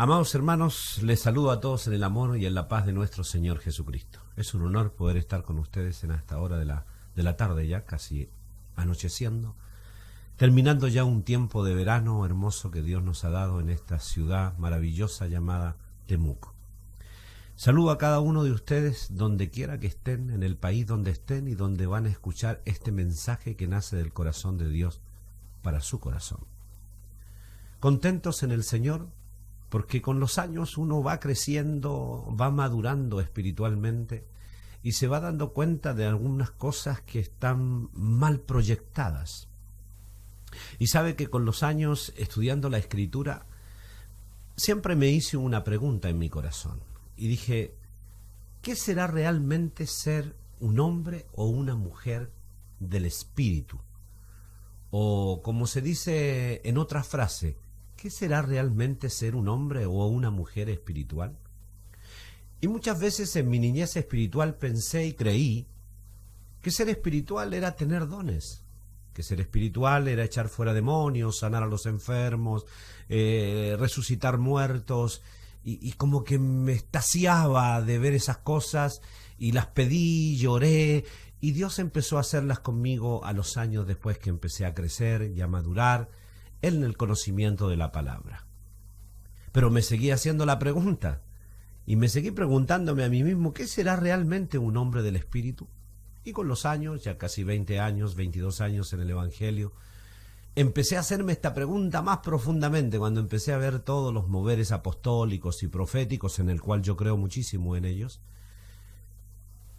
Amados hermanos, les saludo a todos en el amor y en la paz de nuestro Señor Jesucristo. Es un honor poder estar con ustedes en esta hora de la tarde, ya casi anocheciendo, terminando ya un tiempo de verano hermoso que Dios nos ha dado en esta ciudad maravillosa llamada Temuco. Saludo a cada uno de ustedes donde quiera que estén, en el país donde estén y donde van a escuchar este mensaje que nace del corazón de Dios para su corazón. Contentos en el Señor, porque con los años uno va creciendo, va madurando espiritualmente y se va dando cuenta de algunas cosas que están mal proyectadas. Y sabe que con los años, estudiando la Escritura, siempre me hice una pregunta en mi corazón. Y dije, ¿qué será realmente ser un hombre o una mujer del Espíritu? O como se dice en otra frase, ¿qué será realmente ser un hombre o una mujer espiritual? Y muchas veces en mi niñez espiritual pensé y creí que ser espiritual era tener dones, que ser espiritual era echar fuera demonios, sanar a los enfermos, resucitar muertos, y como que me extasiaba de ver esas cosas y las pedí, lloré, y Dios empezó a hacerlas conmigo a los años después que empecé a crecer y a madurar en el conocimiento de la palabra. Pero me seguí haciendo la pregunta y me seguí preguntándome a mí mismo, ¿qué será realmente un hombre del Espíritu? Y con los años, ya casi 20 años, 22 años en el Evangelio, empecé a hacerme esta pregunta más profundamente cuando empecé a ver todos los moveres apostólicos y proféticos, en el cual yo creo muchísimo en ellos.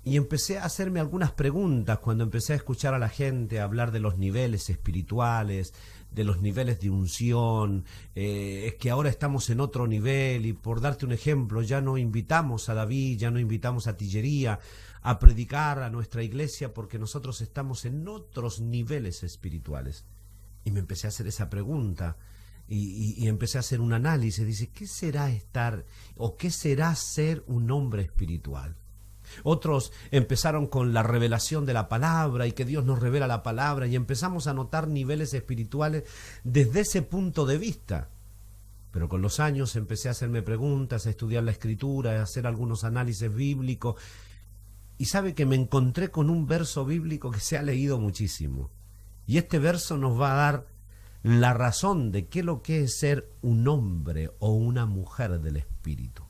Y empecé a hacerme algunas preguntas cuando empecé a escuchar a la gente hablar de los niveles espirituales, de los niveles de unción, es que ahora estamos en otro nivel, y por darte un ejemplo, ya no invitamos a David, ya no invitamos a Tillería a predicar a nuestra iglesia porque nosotros estamos en otros niveles espirituales. Y me empecé a hacer esa pregunta y empecé a hacer un análisis. Dice, ¿qué será estar o qué será ser un hombre espiritual? Otros empezaron con la revelación de la palabra y que Dios nos revela la palabra, y empezamos a notar niveles espirituales desde ese punto de vista. Pero con los años empecé a hacerme preguntas, a estudiar la Escritura, a hacer algunos análisis bíblicos, y sabe que me encontré con un verso bíblico que se ha leído muchísimo. Y este verso nos va a dar la razón de qué es lo que es ser un hombre o una mujer del Espíritu.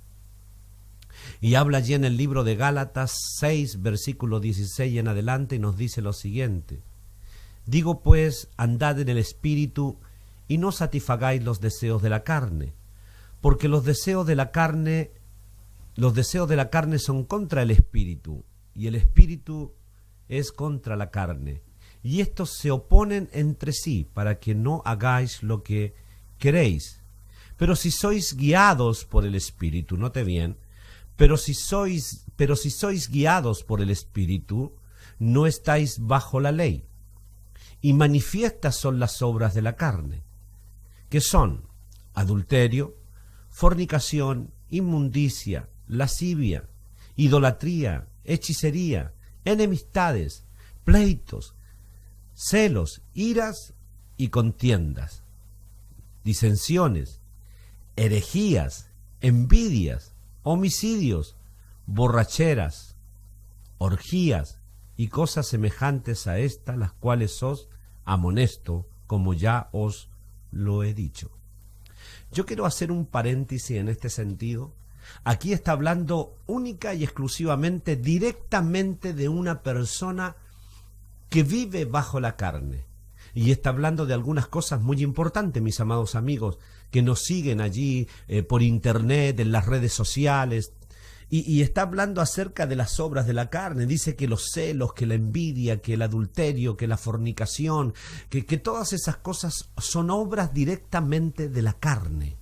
Y habla allí en el libro de Gálatas 6, versículo 16 en adelante, y nos dice lo siguiente: digo pues, andad en el Espíritu, y no satisfagáis los deseos de la carne, porque los deseos de la carne son contra el Espíritu, y el Espíritu es contra la carne, y estos se oponen entre sí, para que no hagáis lo que queréis. Pero si sois guiados por el Espíritu, note bien, pero si sois guiados por el Espíritu, no estáis bajo la ley. Y manifiestas son las obras de la carne, que son adulterio, fornicación, inmundicia, lascivia, idolatría, hechicería, enemistades, pleitos, celos, iras y contiendas, disensiones, herejías, envidias, homicidios, borracheras, orgías y cosas semejantes a estas, las cuales os amonesto, como ya os lo he dicho. Yo quiero hacer un paréntesis en este sentido. Aquí está hablando única y exclusivamente, directamente de una persona que vive bajo la carne. Y está hablando de algunas cosas muy importantes, mis amados amigos, que nos siguen allí por internet, en las redes sociales. Y está hablando acerca de las obras de la carne. Dice que los celos, que la envidia, que el adulterio, que la fornicación, que todas esas cosas son obras directamente de la carne.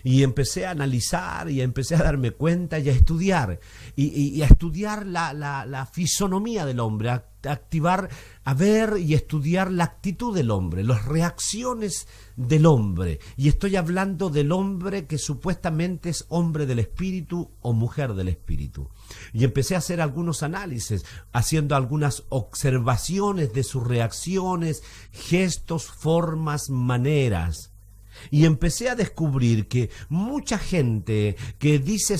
Y empecé a analizar y empecé a darme cuenta y a estudiar. Y a estudiar la fisonomía del hombre, a activar, a ver y estudiar la actitud del hombre, las reacciones del hombre. Y estoy hablando del hombre que supuestamente es hombre del Espíritu o mujer del Espíritu. Y empecé a hacer algunos análisis, haciendo algunas observaciones de sus reacciones, gestos, formas, maneras. Y empecé a descubrir que mucha gente que dice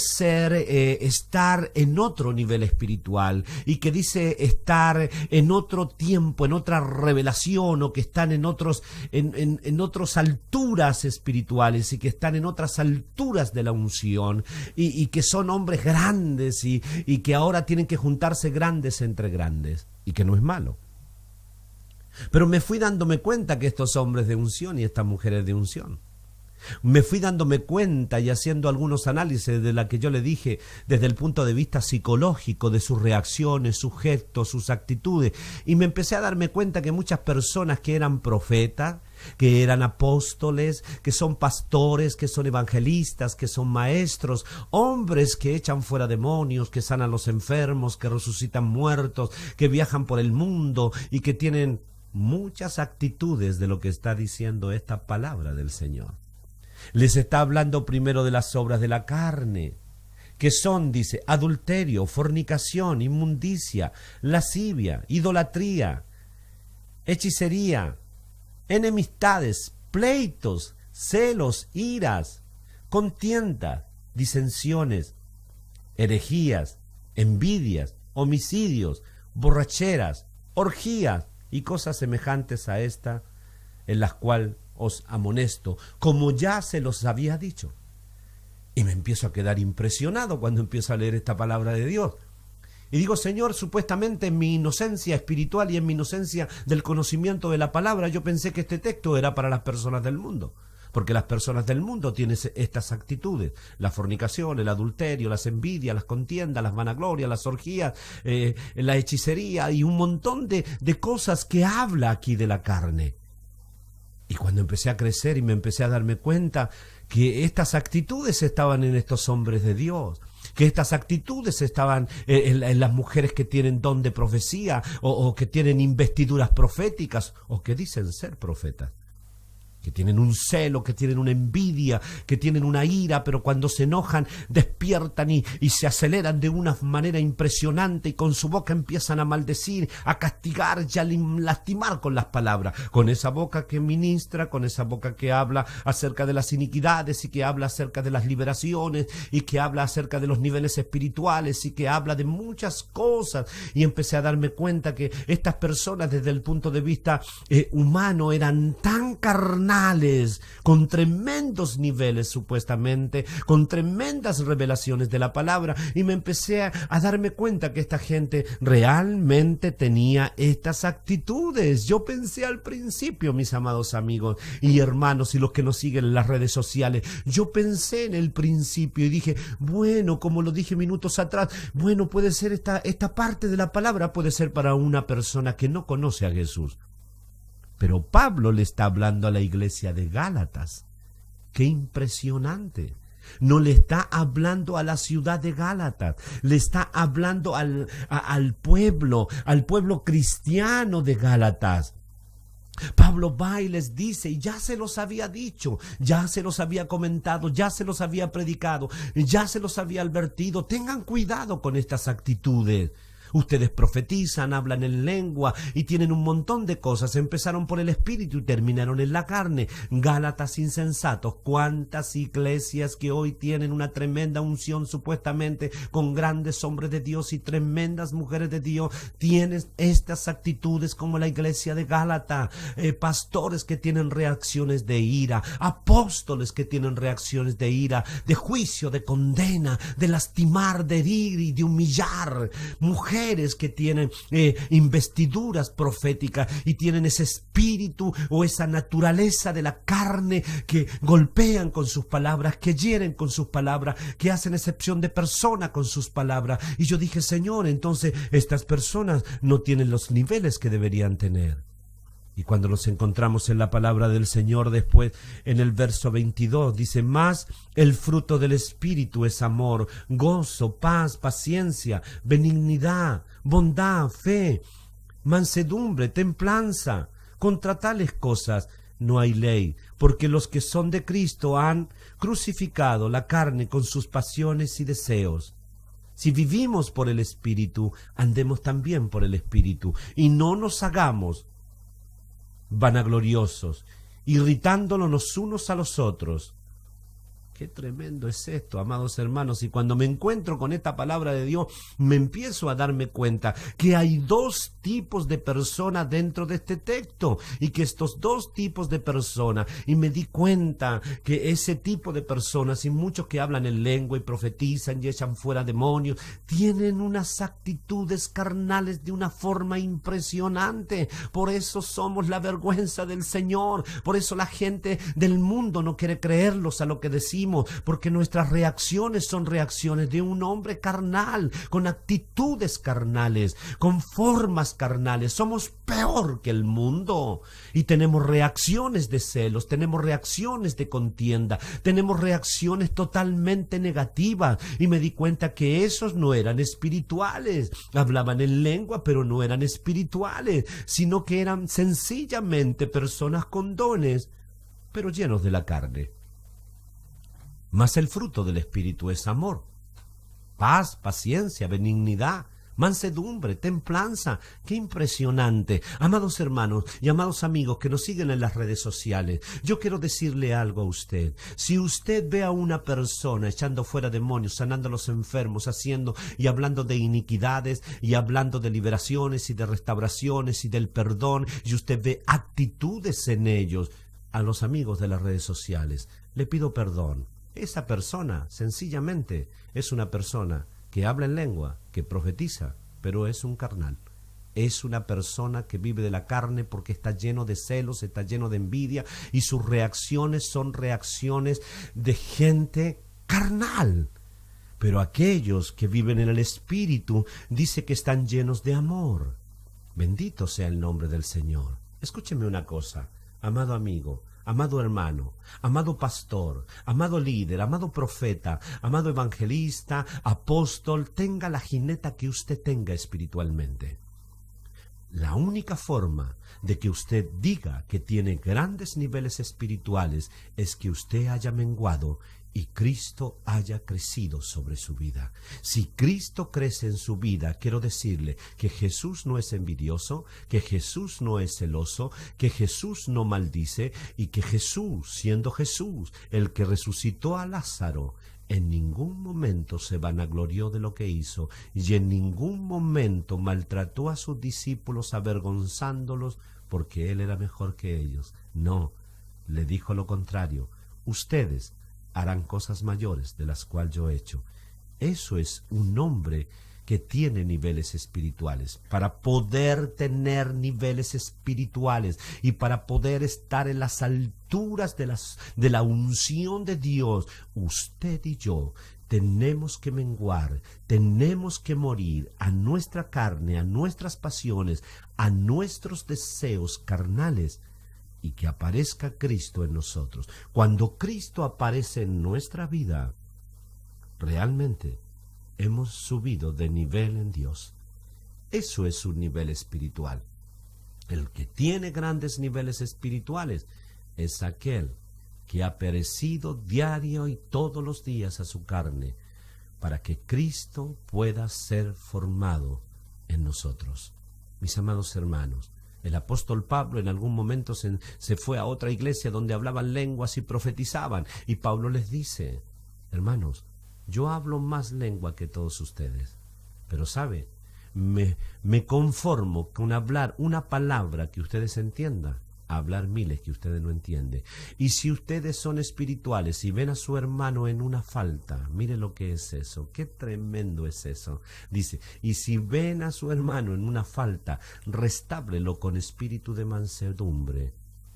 estar en otro nivel espiritual y que dice estar en otro tiempo, en otra revelación, o que están en otras alturas espirituales y que están en otras alturas de la unción y que son hombres grandes y que ahora tienen que juntarse grandes entre grandes, y que no es malo. Pero me fui dándome cuenta que estos hombres de unción y estas mujeres de unción, me fui dándome cuenta y haciendo algunos análisis de la que yo le dije desde el punto de vista psicológico, de sus reacciones, sus gestos, sus actitudes, y me empecé a darme cuenta que muchas personas que eran profetas, que eran apóstoles, que son pastores, que son evangelistas, que son maestros, hombres que echan fuera demonios, que sanan a los enfermos, que resucitan muertos, que viajan por el mundo y que tienen muchas actitudes de lo que está diciendo esta palabra del Señor. Les está hablando primero de las obras de la carne, que son, dice, adulterio, fornicación, inmundicia, lascivia, idolatría, hechicería, enemistades, pleitos, celos, iras, contiendas, disensiones, herejías, envidias, homicidios, borracheras, orgías y cosas semejantes a esta, en las cuales os amonesto, como ya se los había dicho. Y me empiezo a quedar impresionado cuando empiezo a leer esta palabra de Dios. Y digo, Señor, supuestamente en mi inocencia espiritual y en mi inocencia del conocimiento de la palabra, yo pensé que este texto era para las personas del mundo. Porque las personas del mundo tienen estas actitudes: la fornicación, el adulterio, las envidias, las contiendas, las vanaglorias, las orgías, la hechicería y un montón de cosas que habla aquí de la carne. Y cuando empecé a crecer y me empecé a darme cuenta que estas actitudes estaban en estos hombres de Dios, que estas actitudes estaban en las mujeres que tienen don de profecía o que tienen investiduras proféticas o que dicen ser profetas, que tienen un celo, que tienen una envidia, que tienen una ira, pero cuando se enojan despiertan y se aceleran de una manera impresionante y con su boca empiezan a maldecir, a castigar y a lastimar con las palabras, con esa boca que ministra, con esa boca que habla acerca de las iniquidades y que habla acerca de las liberaciones y que habla acerca de los niveles espirituales y que habla de muchas cosas. Y empecé a darme cuenta que estas personas desde el punto de vista humano eran tan carnales, con tremendos niveles supuestamente, con tremendas revelaciones de la palabra, y me empecé a darme cuenta que esta gente realmente tenía estas actitudes. Yo pensé al principio, mis amados amigos y hermanos y los que nos siguen en las redes sociales, yo pensé en el principio y dije, bueno, como lo dije minutos atrás, bueno, puede ser esta parte de la palabra puede ser para una persona que no conoce a Jesús. Pero Pablo le está hablando a la iglesia de Gálatas. ¡Qué impresionante! No le está hablando a la ciudad de Gálatas, le está hablando al pueblo cristiano de Gálatas. Pablo va y les dice, y ya se los había dicho, ya se los había comentado, ya se los había predicado, ya se los había advertido, tengan cuidado con estas actitudes. Ustedes profetizan, hablan en lengua y tienen un montón de cosas. Empezaron por el espíritu y terminaron en la carne. Gálatas insensatos. ¿Cuántas iglesias que hoy tienen una tremenda unción supuestamente con grandes hombres de Dios y tremendas mujeres de Dios tienen estas actitudes como la iglesia de Gálatas? Pastores que tienen reacciones de ira, apóstoles que tienen reacciones de ira, de juicio, de condena, de lastimar, de herir y de humillar. Mujeres que tienen investiduras proféticas y tienen ese espíritu o esa naturaleza de la carne que golpean con sus palabras, que hieren con sus palabras, que hacen excepción de persona con sus palabras. Y yo dije, Señor, entonces estas personas no tienen los niveles que deberían tener. Y cuando nos encontramos en la palabra del Señor después, en el verso 22, dice, más el fruto del Espíritu es amor, gozo, paz, paciencia, benignidad, bondad, fe, mansedumbre, templanza. Contra tales cosas no hay ley, porque los que son de Cristo han crucificado la carne con sus pasiones y deseos. Si vivimos por el Espíritu, andemos también por el Espíritu, y no nos hagamos vanagloriosos irritándonos los unos a los otros. Qué tremendo es esto, amados hermanos, y cuando me encuentro con esta palabra de Dios, me empiezo a darme cuenta que hay dos tipos de personas dentro de este texto, y que estos dos tipos de personas, y me di cuenta que ese tipo de personas, y muchos que hablan en lengua y profetizan y echan fuera demonios, tienen unas actitudes carnales de una forma impresionante. Por eso somos la vergüenza del Señor, por eso la gente del mundo no quiere creerlos a lo que decimos, porque nuestras reacciones son reacciones de un hombre carnal, con actitudes carnales, con formas carnales. Somos peor que el mundo y tenemos reacciones de celos, tenemos reacciones de contienda, tenemos reacciones totalmente negativas, y me di cuenta que esos no eran espirituales. Hablaban en lengua, pero no eran espirituales, sino que eran sencillamente personas con dones, pero llenos de la carne. Mas el fruto del Espíritu es amor, paz, paciencia, benignidad, mansedumbre, templanza. ¡Qué impresionante! Amados hermanos y amados amigos que nos siguen en las redes sociales, yo quiero decirle algo a usted. Si usted ve a una persona echando fuera demonios, sanando a los enfermos, haciendo y hablando de iniquidades, y hablando de liberaciones y de restauraciones y del perdón, y usted ve actitudes en ellos, a los amigos de las redes sociales, le pido perdón. Esa persona, sencillamente, es una persona que habla en lengua, que profetiza, pero es un carnal. Es una persona que vive de la carne porque está lleno de celos, está lleno de envidia, y sus reacciones son reacciones de gente carnal. Pero aquellos que viven en el Espíritu, dice que están llenos de amor. Bendito sea el nombre del Señor. Escúcheme una cosa, amado amigo, amado hermano, amado pastor, amado líder, amado profeta, amado evangelista, apóstol, tenga la jineta que usted tenga espiritualmente. La única forma de que usted diga que tiene grandes niveles espirituales es que usted haya menguado y Cristo haya crecido sobre su vida. Si Cristo crece en su vida, quiero decirle que Jesús no es envidioso, que Jesús no es celoso, que Jesús no maldice, y que Jesús, siendo Jesús el que resucitó a Lázaro, en ningún momento se vanaglorió de lo que hizo, y en ningún momento maltrató a sus discípulos avergonzándolos porque él era mejor que ellos. No, le dijo lo contrario: ustedes harán cosas mayores de las cuales yo he hecho. Eso es un hombre que tiene niveles espirituales. Para poder tener niveles espirituales y para poder estar en las alturas de la unción de Dios, usted y yo tenemos que menguar, tenemos que morir a nuestra carne, a nuestras pasiones, a nuestros deseos carnales, y que aparezca Cristo en nosotros. Cuando Cristo aparece en nuestra vida, realmente hemos subido de nivel en Dios. Eso es un nivel espiritual. El que tiene grandes niveles espirituales es aquel que ha perecido diario y todos los días a su carne para que Cristo pueda ser formado en nosotros. Mis amados hermanos, el apóstol Pablo en algún momento se fue a otra iglesia donde hablaban lenguas y profetizaban. Y Pablo les dice: hermanos, yo hablo más lengua que todos ustedes, pero ¿sabe? Me conformo con hablar una palabra que ustedes entiendan, a hablar miles que ustedes no entienden. Y si ustedes son espirituales y ven a su hermano en una falta, mire lo que es eso, qué tremendo es eso. Dice: y si ven a su hermano en una falta, restáblelo con espíritu de mansedumbre,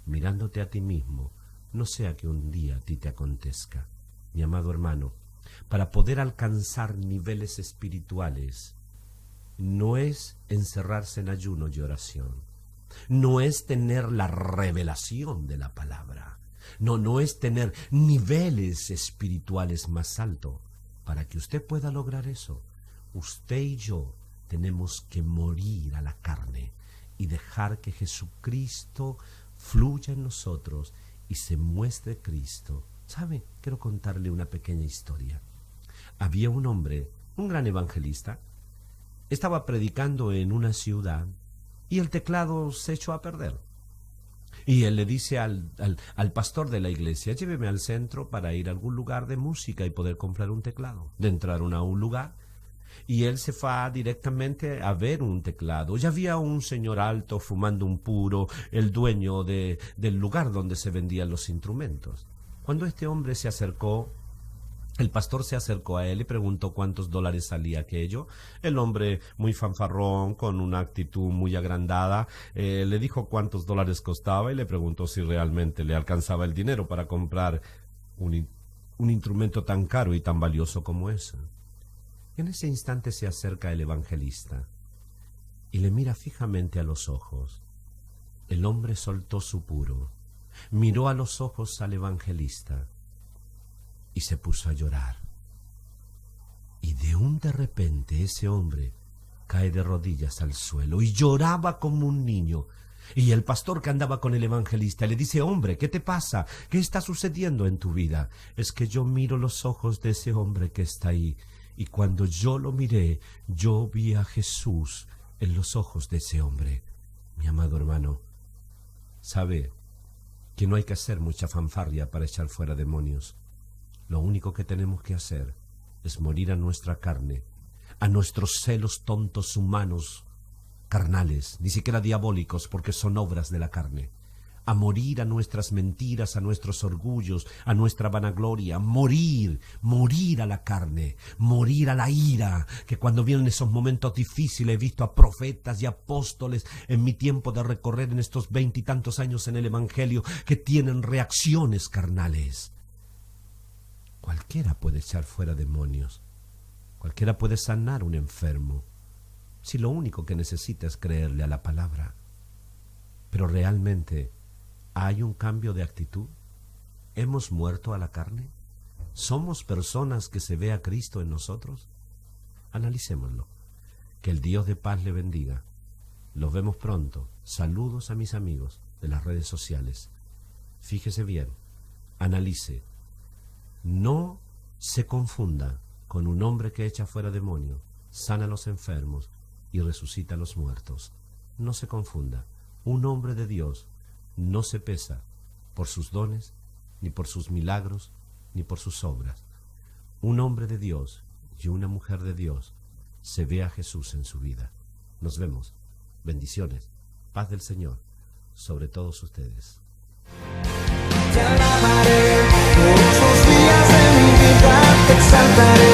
mirándote a ti mismo, no sea que un día a ti te acontezca. Mi amado hermano, para poder alcanzar niveles espirituales, no es encerrarse en ayuno y oración. No es tener la revelación de la palabra. No es tener niveles espirituales más altos. Para que usted pueda lograr eso, usted y yo tenemos que morir a la carne y dejar que Jesucristo fluya en nosotros y se muestre Cristo. ¿Sabe? Quiero contarle una pequeña historia. Había un hombre, un gran evangelista, estaba predicando en una ciudad y el teclado se echó a perder. Y él le dice al pastor de la iglesia, lléveme al centro para ir a algún lugar de música y poder comprar un teclado. De entrar a un lugar, y él se va directamente a ver un teclado. Ya había un señor alto fumando un puro, el dueño del lugar donde se vendían los instrumentos. Cuando este hombre se acercó, el pastor se acercó a él y preguntó cuántos dólares salía aquello. El hombre, muy fanfarrón, con una actitud muy agrandada, le dijo cuántos dólares costaba y le preguntó si realmente le alcanzaba el dinero para comprar un instrumento tan caro y tan valioso como ese. En ese instante se acerca el evangelista y le mira fijamente a los ojos. El hombre soltó su puro, miró a los ojos al evangelista y se puso a llorar. Y de repente ese hombre cae de rodillas al suelo y lloraba como un niño. Y el pastor que andaba con el evangelista le dice, hombre, ¿qué te pasa? ¿Qué está sucediendo en tu vida? Es que yo miro los ojos de ese hombre que está ahí. Y cuando yo lo miré, yo vi a Jesús en los ojos de ese hombre. Mi amado hermano, sabe que no hay que hacer mucha fanfarria para echar fuera demonios. Lo único que tenemos que hacer es morir a nuestra carne, a nuestros celos tontos humanos, carnales, ni siquiera diabólicos, porque son obras de la carne. A morir a nuestras mentiras, a nuestros orgullos, a nuestra vanagloria, morir a la carne, morir a la ira, que cuando vienen esos momentos difíciles he visto a profetas y apóstoles en mi tiempo de recorrer en estos 20 y tantos años en el Evangelio, que tienen reacciones carnales. Cualquiera puede echar fuera demonios, cualquiera puede sanar un enfermo, si lo único que necesita es creerle a la palabra. Pero realmente, ¿hay un cambio de actitud? ¿Hemos muerto a la carne? ¿Somos personas que se ve a Cristo en nosotros? Analicémoslo. Que el Dios de paz le bendiga. Los vemos pronto. Saludos a mis amigos de las redes sociales. Fíjese bien, analice. No se confunda con un hombre que echa fuera demonios, sana a los enfermos y resucita a los muertos. No se confunda. Un hombre de Dios no se pesa por sus dones, ni por sus milagros, ni por sus obras. Un hombre de Dios y una mujer de Dios se ve a Jesús en su vida. Nos vemos. Bendiciones. Paz del Señor sobre todos ustedes. Te alabaré todos los días de mi vida, te exaltaré.